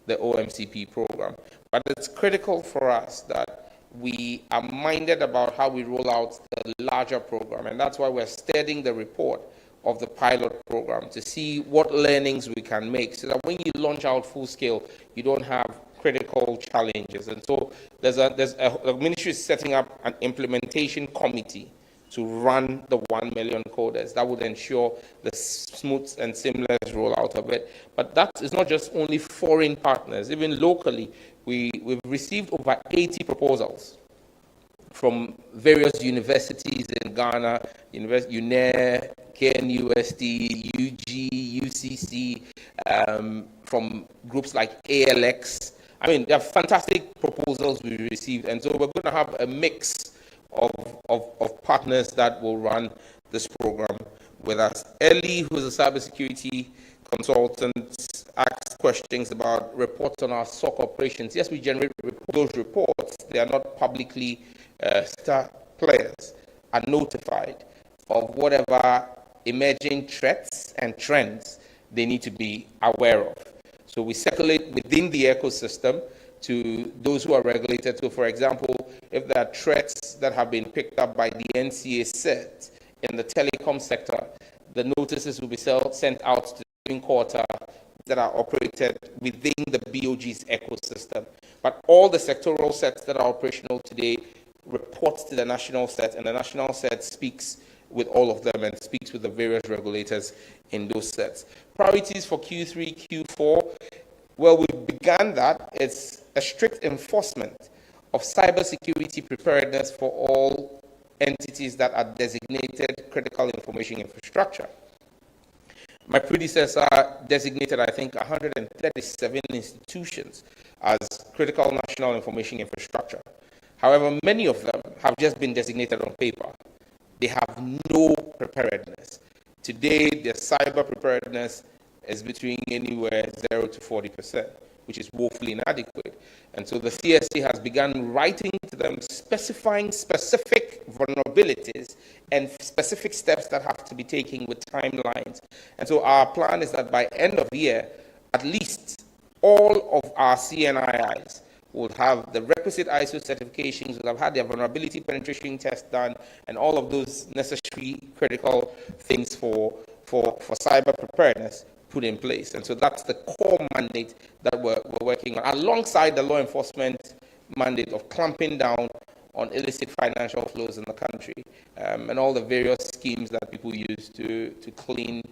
the OMCP program. But it's critical for us that we are minded about how we roll out the larger program, and that's why we're studying the report of the pilot program to see what learnings we can make so that when you launch out full scale, you don't have critical challenges. And so the ministry is setting up an implementation committee to run the 1 million coders. That would ensure the smooth and seamless rollout of it. But that is not just only foreign partners. Even locally, we've received over 80 proposals from various universities in Ghana, UNAIR, KNUST, UG, UCC, from groups like ALX. I mean, there are fantastic proposals we received, and so we're going to have a mix of partners that will run this program with us. Ellie, who is a cybersecurity consultant, asked questions about reports on our SOC operations. Yes, we generate those reports. They are not publicly star players are notified of whatever emerging threats and trends they need to be aware of. So we circulate within the ecosystem to those who are regulated. So, for example, if there are threats that have been picked up by the NCA set in the telecom sector, the notices will be sent out to the living quarter that are operated within the BOG's ecosystem. But all the sectoral sets that are operational today report to the national set, and the national set speaks with all of them and speaks with the various regulators in those sets. Priorities for Q3, Q4, well, we began that. It's a strict enforcement of cybersecurity preparedness for all entities that are designated critical information infrastructure. My predecessor designated, I think, 137 institutions as critical national information infrastructure. However, many of them have just been designated on paper. They have no preparedness. Today, their cyber preparedness is between anywhere 0 to 40%, which is woefully inadequate. And so the CSC has begun writing to them, specifying specific vulnerabilities and specific steps that have to be taken with timelines. And so our plan is that by end of year, at least all of our CNIIs will have the requisite ISO certifications, will have had their vulnerability penetration test done, and all of those necessary critical things for cyber preparedness put in place. And so that's the core mandate that we're working on, alongside the law enforcement mandate of clamping down on illicit financial flows in the country, and all the various schemes that people use to clean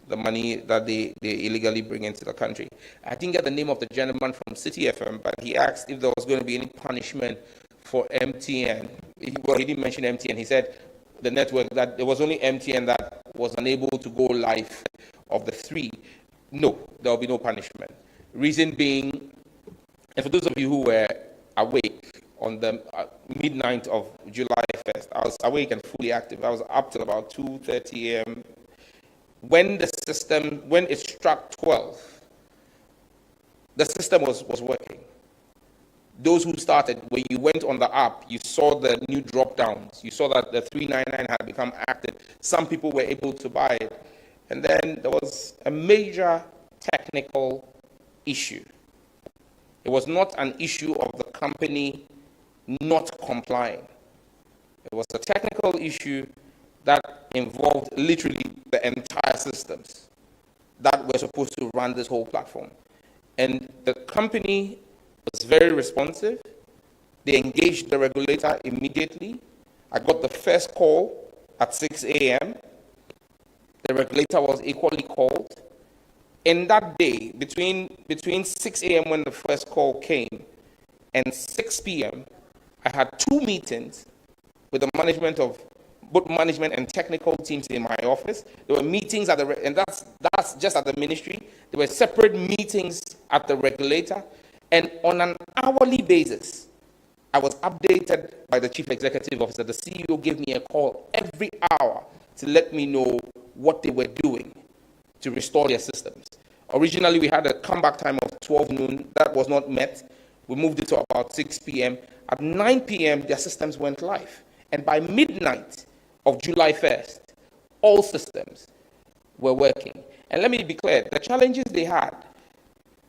the money that they illegally bring into the country. I didn't get the name of the gentleman from City FM, but he asked if there was going to be any punishment for MTN. Well, he didn't mention MTN. He said the network, that there was only MTN that was unable to go live of the three. No, there will be no punishment. Reason being, and for those of you who were awake on the midnight of July 1st, I was awake and fully active. I was up till about 2:30 a.m. When it struck 12, the system was working. Those who started, when you went on the app, you saw the new drop downs. You saw that the 399 had become active. Some people were able to buy it. And then there was a major technical issue. It was not an issue of the company not complying. It was a technical issue that involved literally the entire systems that were supposed to run this whole platform. And the company was very responsive. They engaged the regulator immediately. I got the first call at 6 a.m. The regulator was equally called. In that day, between 6 a.m. when the first call came and 6 p.m., I had 2 meetings with the management of both management and technical teams in my office. There were meetings at and that's just at the ministry. There were separate meetings at the regulator, and on an hourly basis, I was updated by the chief executive officer. The CEO gave me a call every hour to let me know what they were doing to restore their systems. Originally, we had a comeback time of 12 noon. That was not met. We moved it to about 6 p.m. At 9 p.m., their systems went live. And by midnight of July 1st, all systems were working. And let me be clear, the challenges they had,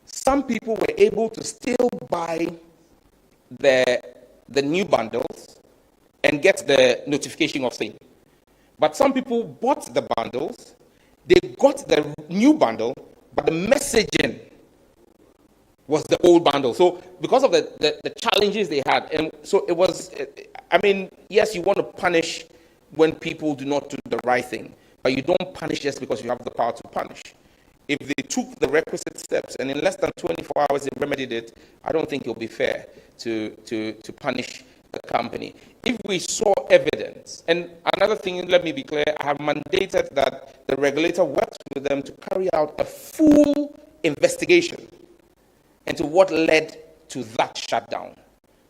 some people were able to still buy the new bundles and get the notification of sale. But some people bought the bundles, they got the new bundle, but the messaging was the old bundle. So because of the challenges they had, and so it was, I mean, yes, you want to punish when people do not do the right thing, but you don't punish just because you have the power to punish. If they took the requisite steps and in less than 24 hours they remedied it, I don't think it will be fair to punish the company. If we saw evidence, and another thing, let me be clear, I have mandated that the regulator works with them to carry out a full investigation into what led to that shutdown.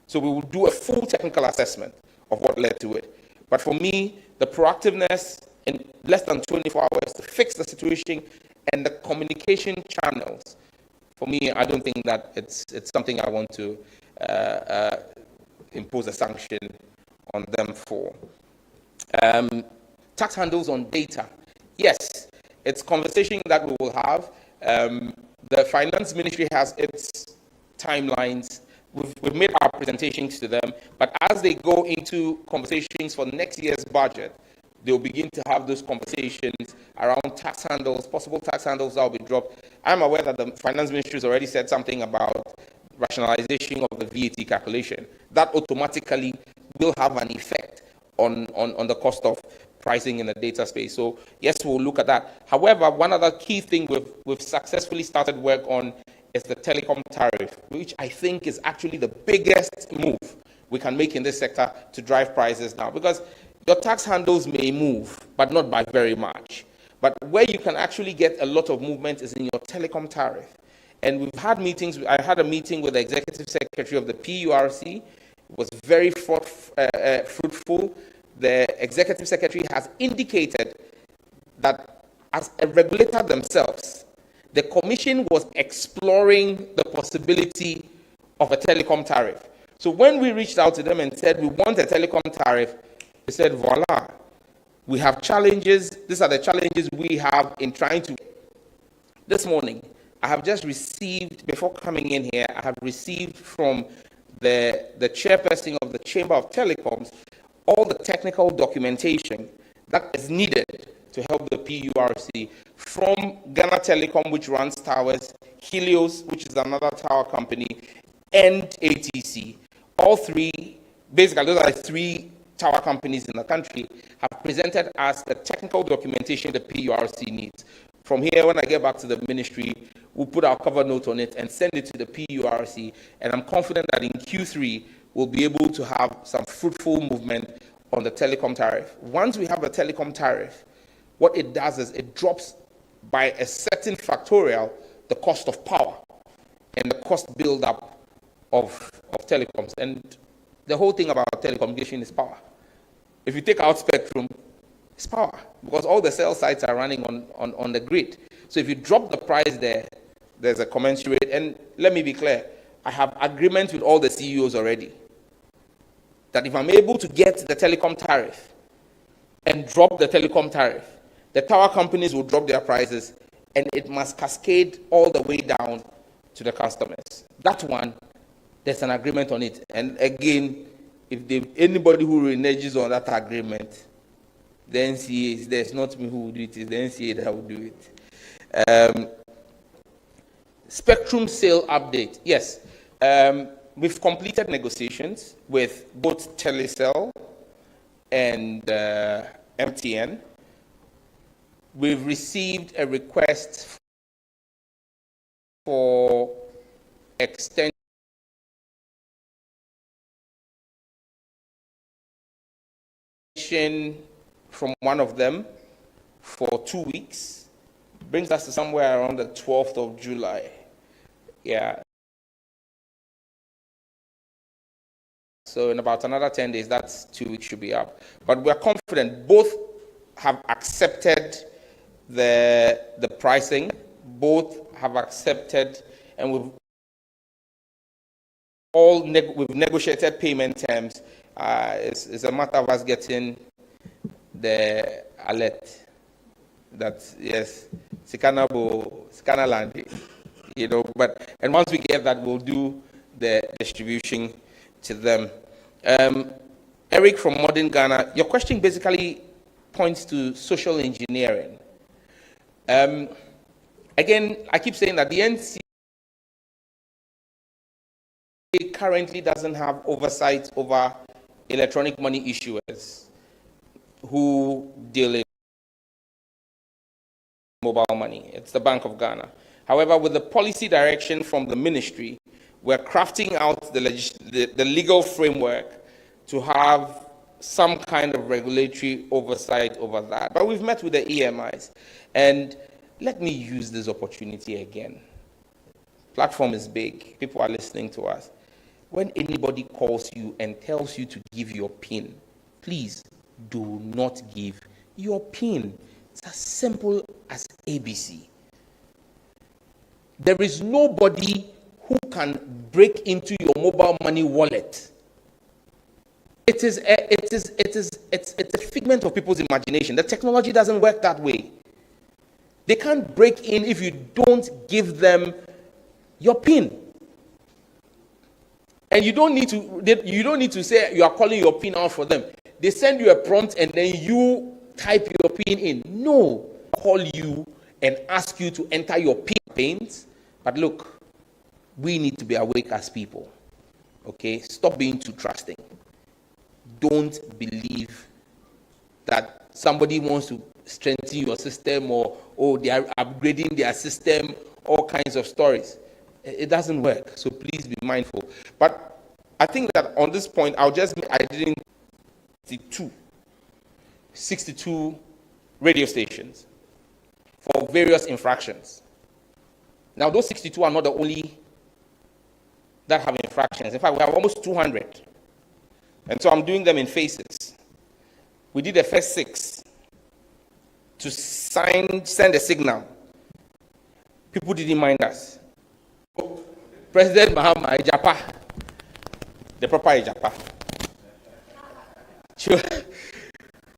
So we will do a full technical assessment of what led to it. But for me, the proactiveness in less than 24 hours to fix the situation and the communication channels, for me, I don't think that it's something I want to impose a sanction on them for. Tax handles on data. Yes, it's conversation that we will have. The finance ministry has its timelines. we've made our presentations to them, but as they go into conversations for next year's budget, they'll begin to have those conversations around tax handles, possible tax handles that will be dropped. I'm aware that the Finance Ministry has already said something about rationalization of the VAT calculation. That automatically will have an effect on the cost of pricing in the data space. So yes, we'll look at that. However, one other key thing we've successfully started work on is the telecom tariff, which I think is actually the biggest move we can make in this sector to drive prices now, because your tax handles may move, but not by very much. But where you can actually get a lot of movement is in your telecom tariff. And we've had meetings. I had a meeting with the executive secretary of the PURC. It was very fruitful. The executive secretary has indicated that as a regulator themselves, the commission was exploring the possibility of a telecom tariff. So when we reached out to them and said we want a telecom tariff, they said, voila, we have challenges. These are the challenges we have in trying to. This morning, I have just received, before coming in here, I have received from the chairperson of the Chamber of Telecoms all the technical documentation that is needed to help the PURC from Ghana Telecom, which runs towers, Helios, which is another tower company, and ATC. All three, basically, those are the three tower companies in the country, have presented us the technical documentation the PURC needs. From here, when I get back to the ministry, we'll put our cover note on it and send it to the PURC, and I'm confident that in Q3, we'll be able to have some fruitful movement on the telecom tariff. Once we have a telecom tariff, what it does is it drops by a certain factorial the cost of power and the cost build-up of telecoms. And the whole thing about telecommunication is power. If you take out spectrum, it's power, because all the cell sites are running on the grid. So if you drop the price there, there's a commensurate. And let me be clear, I have agreement with all the CEOs already that if I'm able to get the telecom tariff and drop the telecom tariff, the tower companies will drop their prices, and it must cascade all the way down to the customers. That one, there's an agreement on it. And again, if anybody who reneges on that agreement, the NCA, there's not me who will do it, it's the NCA that will do it. Spectrum sale update. Yes, we've completed negotiations with both Telecel and MTN. We've received a request for extension from one of them for 2 weeks. Brings us to somewhere around the 12th of July. Yeah. So in about another 10 days, that's 2 weeks should be up. But we're confident both have accepted the pricing, both have accepted, and we've negotiated payment terms. It's a matter of us getting the alert that yes, Sikana land, and once we get that, we'll do the distribution to them. Eric from Modern Ghana, your question basically points to social engineering. Again, I keep saying that the NCA currently doesn't have oversight over electronic money issuers who deal in mobile money. It's the Bank of Ghana. However, with the policy direction from the ministry, we're crafting out the legal framework to have some kind of regulatory oversight over that. But we've met with the EMIs, and let me use this opportunity again. Platform is big. People are listening to us. When anybody calls you and tells you to give your PIN, please do not give your PIN. It's as simple as ABC. There is nobody who can break into your mobile money wallet. It's a figment of people's imagination. The technology doesn't work that way. They can't break in if you don't give them your PIN. And you don't need to say you are calling your PIN out for them. They send you a prompt and then you type your PIN in. No, call you and ask you to enter your PINs. But look, we need to be awake as people. Okay? Stop being too trusting. Don't believe that somebody wants to strengthen your system or they are upgrading their system, all kinds of stories. It doesn't work. So please be mindful. But I think that on this point, I didn't see 62 radio stations for various infractions. Now, those 62 are not the only that have infractions. In fact, we have almost 200. And so I'm doing them in phases. We did the first 6 to send a signal. People didn't mind us. President Mahama Ejapa, the proper Ejapa,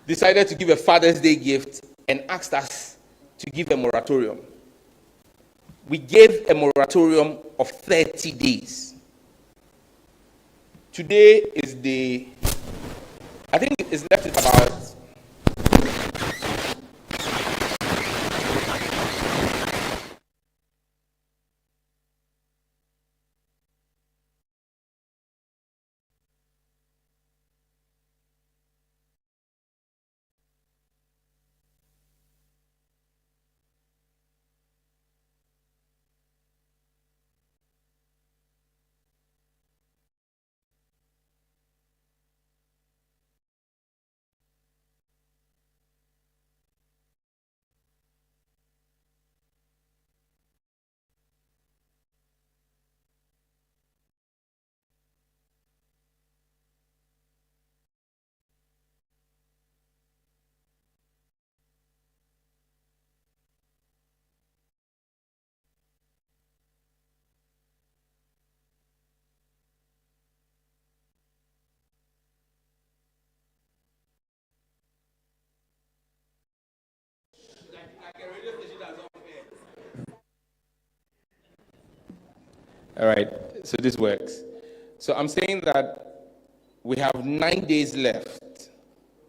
decided to give a Father's Day gift and asked us to give a moratorium. We gave a moratorium of 30 days. Today is I think it's left at about all right, so this works. So I'm saying that we have 9 days left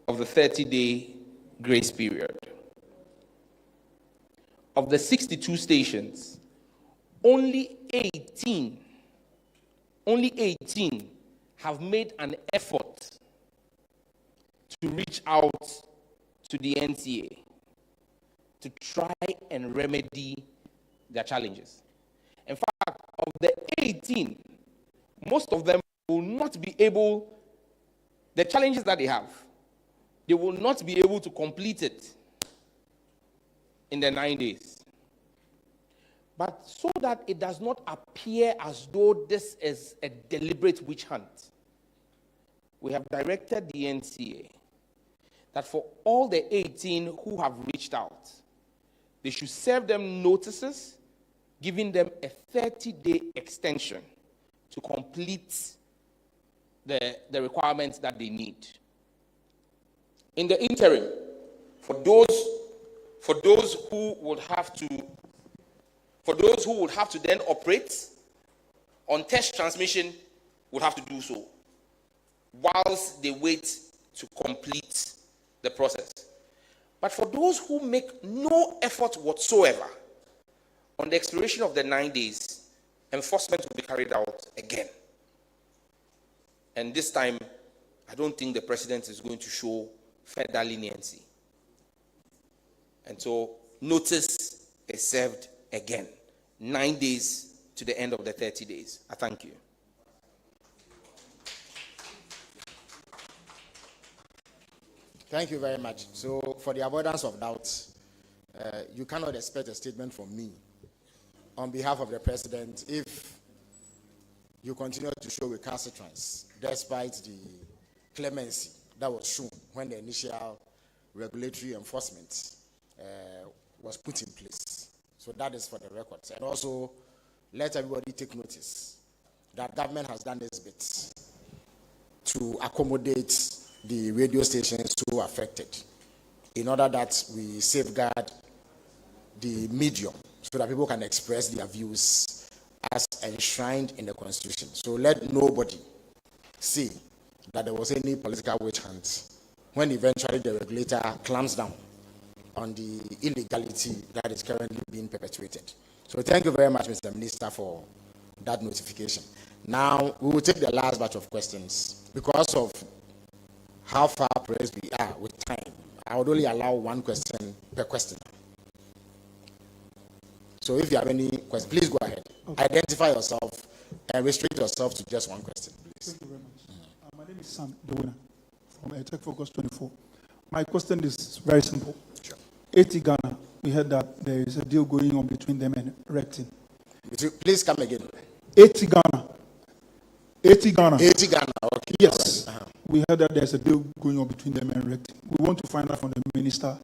of the 30-day grace period. Of the 62 stations, only 18 have made an effort to reach out to the NCA to try and remedy their challenges. In fact, of the 18, most of them will not be able, the challenges that they have, they will not be able to complete it in the 9 days. But so that it does not appear as though this is a deliberate witch hunt, we have directed the NCA that for all the 18 who have reached out, they should serve them notices giving them a 30-day extension to complete the requirements that they need. In the interim, for those who would have to then operate on test transmission, would have to do so whilst they wait to complete the process. But for those who make no effort whatsoever, on the expiration of the 9 days, enforcement will be carried out again. And this time, I don't think the president is going to show further leniency. And so, notice is served again. 9 days to the end of the 30 days. I thank you. Thank you very much. So, for the avoidance of doubts, you cannot expect a statement from me on behalf of the president if you continue to show recalcitrance despite the clemency that was shown when the initial regulatory enforcement was put in place. So that is for the records. And also, let everybody take notice that government has done this bit to accommodate the radio stations who are affected in order that we safeguard the medium so that people can express their views as as enshrined in the Constitution. So let nobody see that there was any political witch hunt when eventually the regulator clamps down on the illegality that is currently being perpetuated. So thank you very much, Mr. Minister, for that notification. Now, we will take the last batch of questions. Because of how far pressed we are with time, I would only allow one question per question. So if you have any questions, please go ahead. Okay. Identify yourself and restrict yourself to just one question, please. Thank you very much. My name is Sam Dona from Tech Focus 24. My question is very simple. Sure. 80 Ghana, we heard that there is a deal going on between them and Rectin. Please come again. 80 Ghana. 80 Ghana. 80 Ghana, okay. Yes. Right. We heard that there's a deal going on between them and Rectin. We want to find out from the minister.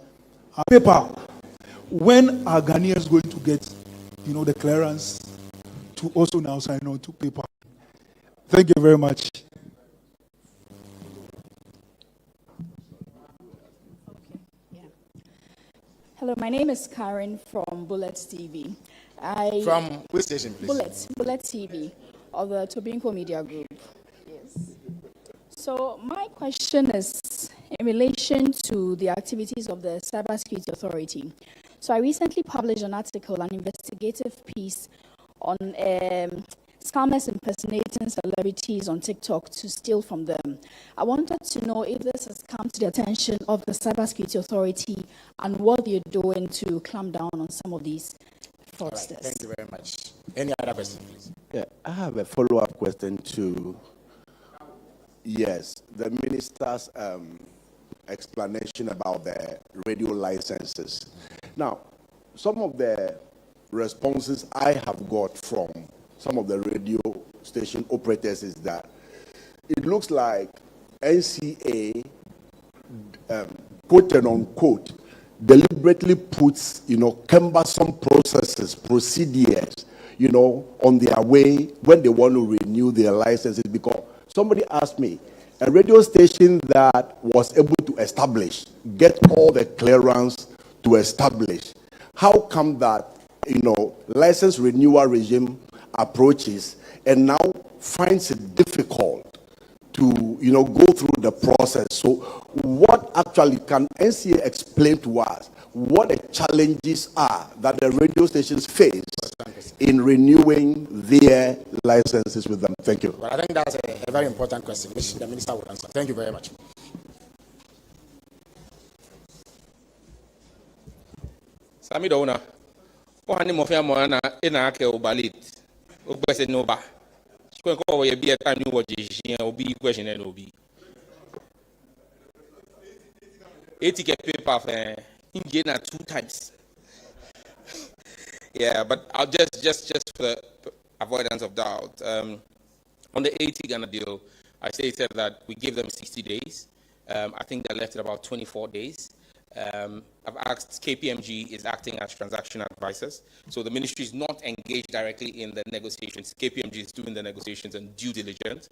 PayPal, when are Ghanaians going to get, the clearance to also now sign on to PayPal? Thank you very much. Hello, my name is Karen from Bullet TV. From which station, please? Bullet TV of the Tobinco Media Group. Yes. So my question is in relation to the activities of the Cybersecurity Authority. So I recently published an article, an investigative piece on scammers impersonating celebrities on TikTok to steal from them. I wanted to know if this has come to the attention of the Cybersecurity Authority and what you're doing to clamp down on some of these fraudsters. Right, thank you very much. Any other question, please? Yeah, I have a follow-up question to, yes, the minister's explanation about the radio licenses. Now, some of the responses I have got from some of the radio station operators is that it looks like NCA, quote and unquote, deliberately puts, cumbersome procedures, on their way when they want to renew their licenses. Because somebody asked me, a radio station that was able to get all the clearance to establish, how come that, license renewal regime approaches and now finds it difficult to, go through the process? So what actually can NCA explain to us what the challenges are that the radio stations face in renewing their licenses with them? Thank you. Well, I think that's a very important question, which the minister will answer. Thank you very much. Sami Dona, Ohani Mofia Moana, Enake Obalit, Ogbese Noba. She can go be a time you watch Obi question and Obi. 80 paper in Ghana 2 times. Yeah, but I'll just for the avoidance of doubt. On the 80 Ghana deal, I stated that we give them 60 days. I think they left it about 24 days. I've asked, KPMG is acting as transaction advisors. So the ministry is not engaged directly in the negotiations. KPMG is doing the negotiations and due diligence.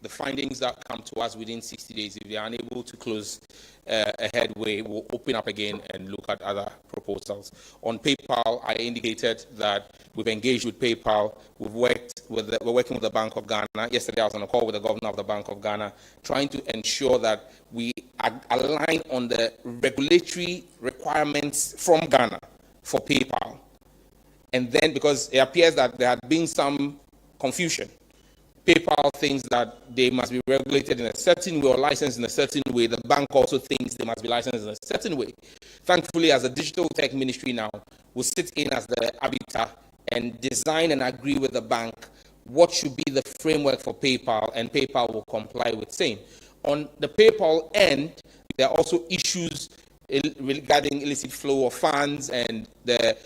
The findings that come to us within 60 days, if they are unable to close a headway, we'll open up again and look at other proposals. On PayPal, I indicated that we've engaged with PayPal. We're working with the Bank of Ghana. Yesterday, I was on a call with the governor of the Bank of Ghana, trying to ensure that we align on the regulatory requirements from Ghana for PayPal. And then, because it appears that there had been some confusion, PayPal thinks that they must be regulated in a certain way or licensed in a certain way. The bank also thinks they must be licensed in a certain way. Thankfully, as a digital tech ministry now, we'll sit in as the arbiter and design and agree with the bank what should be the framework for PayPal, and PayPal will comply with same. On the PayPal end, there are also issues regarding illicit flow of funds and the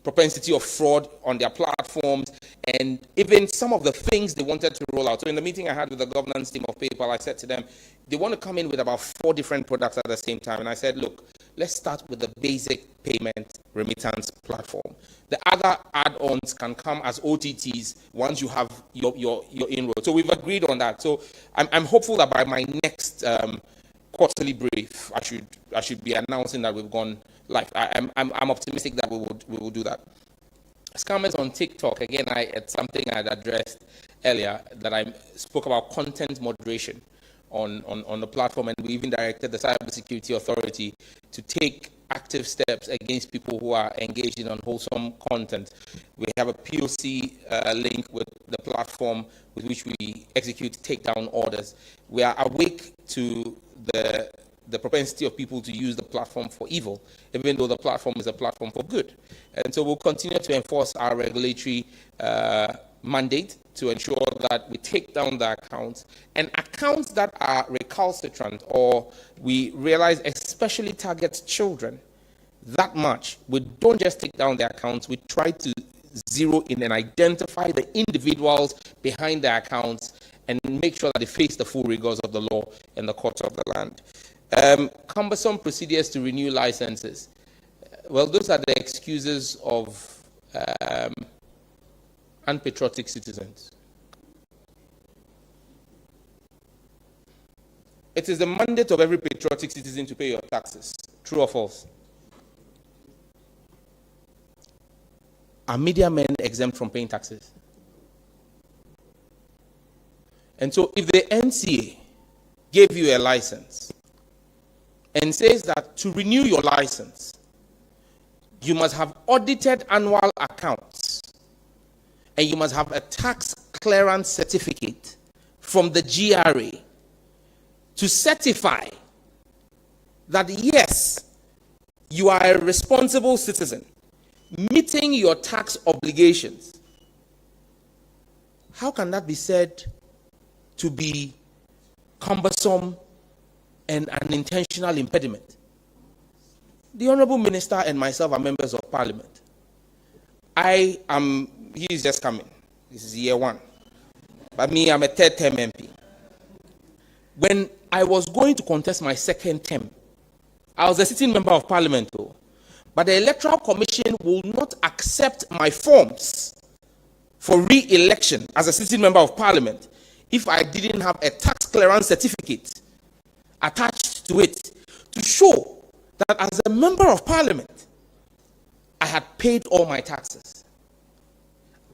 propensity of fraud on their platforms, and even some of the things they wanted to roll out. So in the meeting I had with the governance team of PayPal, I said to them, they want to come in with about 4 different products at the same time. And I said, look, let's start with the basic payment remittance platform. The other add-ons can come as OTTs once you have your inroad. So we've agreed on that. So I'm hopeful that by my next quarterly brief, I should be announcing that we've gone live. I'm optimistic that we will do that. scammers on TikTok, again, it's something I had addressed earlier, that I spoke about content moderation on the platform, and we even directed the Cybersecurity Authority to take active steps against people who are engaged in unwholesome content. We have a POC link with the platform with which we execute takedown orders. We are awake to the propensity of people to use the platform for evil, even though the platform is a platform for good. And so we'll continue to enforce our regulatory mandate to ensure that we take down the accounts, and accounts that are recalcitrant or we realize especially target children that much. We don't just take down the accounts, we try to zero in and identify the individuals behind the accounts and make sure that they face the full rigors of the law in the courts of the land. Cumbersome procedures to renew licenses. Well, those are the excuses of unpatriotic citizens. It is the mandate of every patriotic citizen to pay your taxes. True or false? Are media men exempt from paying taxes? And so if the NCA gave you a license and says that to renew your license, you must have audited annual accounts and you must have a tax clearance certificate from the GRA to certify that yes, you are a responsible citizen, meeting your tax obligations. How can that be said to be cumbersome and an intentional impediment? The Honorable Minister and myself are members of Parliament. He is just coming. This is year one. But me, I'm a third term MP. When I was going to contest my second term, I was a sitting member of Parliament, but the Electoral Commission will not accept my forms for re-election as a sitting member of Parliament if I didn't have a tax clearance certificate attached to it to show that as a member of Parliament, I had paid all my taxes.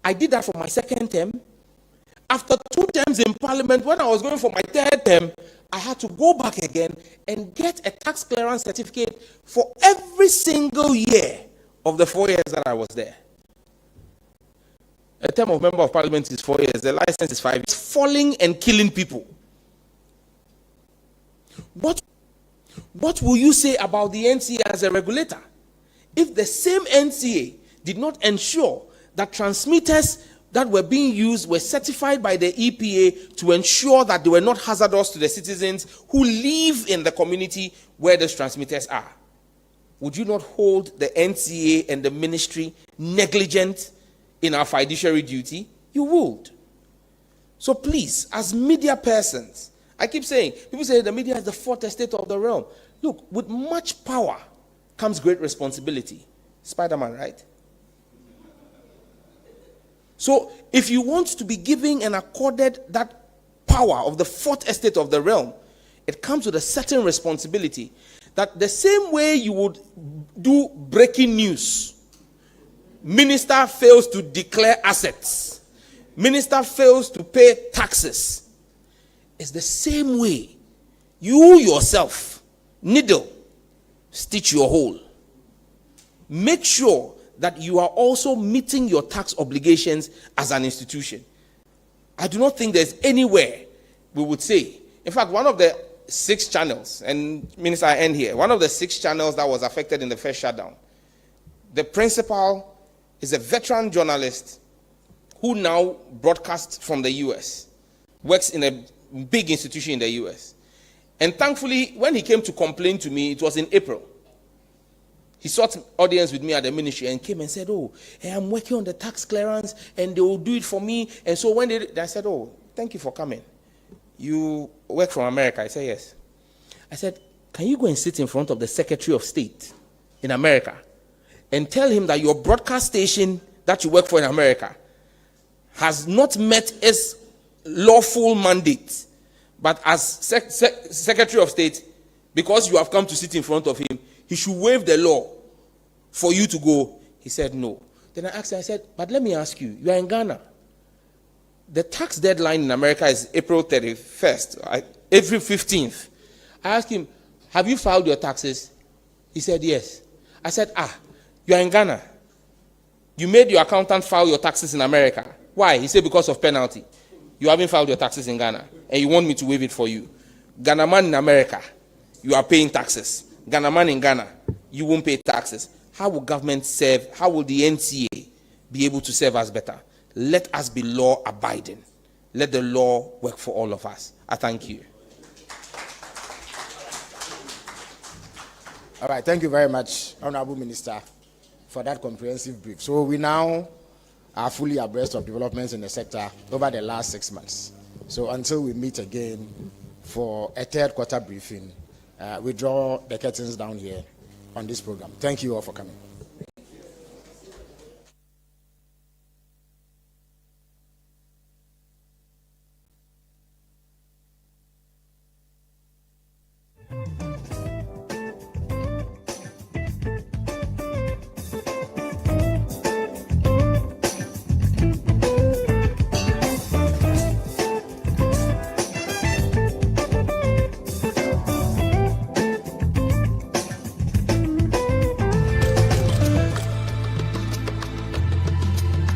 I did that for my second term. After 2 terms in Parliament, when I was going for my third term, I had to go back again and get a tax clearance certificate for every single year of the 4 years that I was there. A term of member of Parliament is 4 years. The license is 5 years. Falling and killing people. What will you say about the NCA as a regulator? If the same NCA did not ensure that transmitters that were being used were certified by the EPA to ensure that they were not hazardous to the citizens who live in the community where those transmitters are, would you not hold the NCA and the ministry negligent in our fiduciary duty? You would. So please, as media persons, I keep saying, people say the media is the fourth estate of the realm. Look, with much power comes great responsibility. Spider-Man, right? So if you want to be given and accorded that power of the fourth estate of the realm, it comes with a certain responsibility that the same way you would do breaking news, minister fails to declare assets, minister fails to pay taxes, it's the same way you yourself, needle, stitch your hole. Make sure that you are also meeting your tax obligations as an institution. I do not think there's anywhere we would say. In fact, one of the 6 channels, and Minister, I end here, one of the 6 channels that was affected in the first shutdown, the principal is a veteran journalist who now broadcasts from the US, works in a big institution in the US. And thankfully, when he came to complain to me, it was in April. He sought audience with me at the ministry and came and said, oh, hey, I'm working on the tax clearance and they will do it for me. And so when I said, oh, thank you for coming. You work from America? I said, yes. I said, can you go and sit in front of the Secretary of State in America and tell him that your broadcast station that you work for in America has not met its lawful mandate, but as Secretary of State, because you have come to sit in front of him, he should waive the law for you to go. He said no. Then I asked him, I said, but let me ask you, you are in Ghana. The tax deadline in America is April 31st, April 15th. I asked him, have you filed your taxes? He said, yes. I said, you are in Ghana. You made your accountant file your taxes in America. Why? He said, because of penalty. You haven't filed your taxes in Ghana, and you want me to waive it for you. Ghana man in America, you are paying taxes. Ghana man in Ghana, you won't pay taxes. How will government serve? How will the NCA be able to serve us better? Let us be law abiding. Let the law work for all of us. I thank you. All right, thank you very much, Honorable Minister, for that comprehensive brief. So we now are fully abreast of developments in the sector over the last 6 months. So until we meet again for a third quarter briefing, we draw the curtains down here on this program. Thank you all for coming.